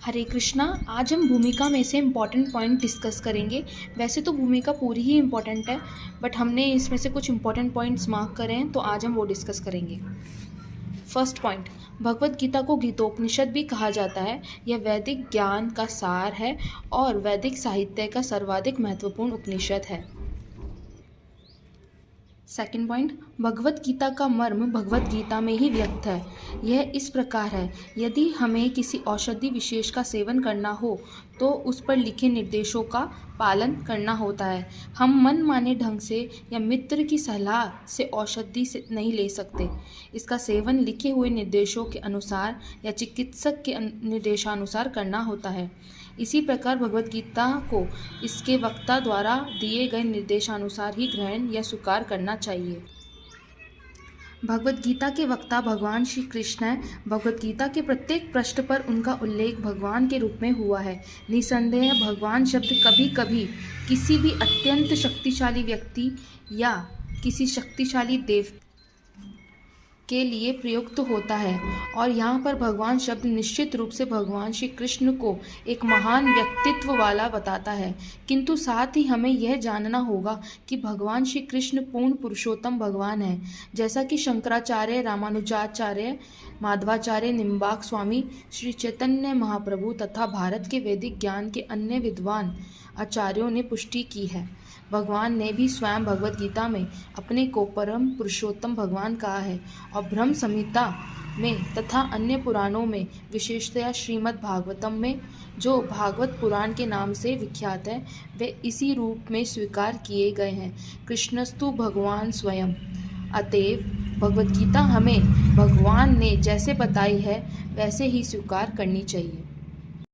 हरे कृष्णा। आज हम भूमिका में से इम्पॉर्टेंट पॉइंट डिस्कस करेंगे। वैसे तो भूमिका पूरी ही इम्पॉर्टेंट है, बट हमने इसमें से कुछ इम्पॉर्टेंट पॉइंट्स मार्क करे हैं, तो आज हम वो डिस्कस करेंगे। फर्स्ट पॉइंट, भगवत गीता को गीतोपनिषद भी कहा जाता है। यह वैदिक ज्ञान का सार है और वैदिक साहित्य का सर्वाधिक महत्वपूर्ण उपनिषद है। सेकंड पॉइंट, भगवत गीता का मर्म भगवत गीता में ही व्यक्त है। यह इस प्रकार है, यदि हमें किसी औषधि विशेष का सेवन करना हो तो उस पर लिखे निर्देशों का पालन करना होता है। हम मन माने ढंग से या मित्र की सलाह से औषधि से नहीं ले सकते। इसका सेवन लिखे हुए निर्देशों के अनुसार या चिकित्सक के निर्देशानुसार करना होता है। इसी प्रकार भगवत गीता को इसके वक्ता द्वारा दिए गए निर्देशानुसार ही ग्रहण या स्वीकार करना चाहिए। भगवत गीता के वक्ता भगवान श्री कृष्ण हैं। भगवत गीता के प्रत्येक पृष्ठ पर उनका उल्लेख भगवान के रूप में हुआ है। निसंदेह भगवान शब्द कभी कभी किसी भी अत्यंत शक्तिशाली व्यक्ति या किसी शक्तिशाली देव के लिए प्रयुक्त होता है, और यहाँ पर भगवान शब्द निश्चित रूप से भगवान श्री कृष्ण को एक महान व्यक्तित्व वाला बताता है। किंतु साथ ही हमें यह जानना होगा कि भगवान श्री कृष्ण पूर्ण पुरुषोत्तम भगवान हैं। जैसा कि शंकराचार्य, रामानुजाचार्य, माधवाचार्य, निम्बार्क स्वामी, श्री चैतन्य महाप्रभु तथा भारत के वैदिक ज्ञान के अन्य विद्वान आचार्यों ने पुष्टि की है। भगवान ने भी स्वयं भगवत गीता में अपने को परम पुरुषोत्तम भगवान कहा है, और ब्रह्म संहिता में तथा अन्य पुराणों में, विशेषतया श्रीमद् भागवतम में, जो भागवत पुराण के नाम से विख्यात है, वे इसी रूप में स्वीकार किए गए हैं। कृष्णस्तु भगवान स्वयं। अतएव भगवत गीता हमें भगवान ने जैसे बताई है वैसे ही स्वीकार करनी चाहिए।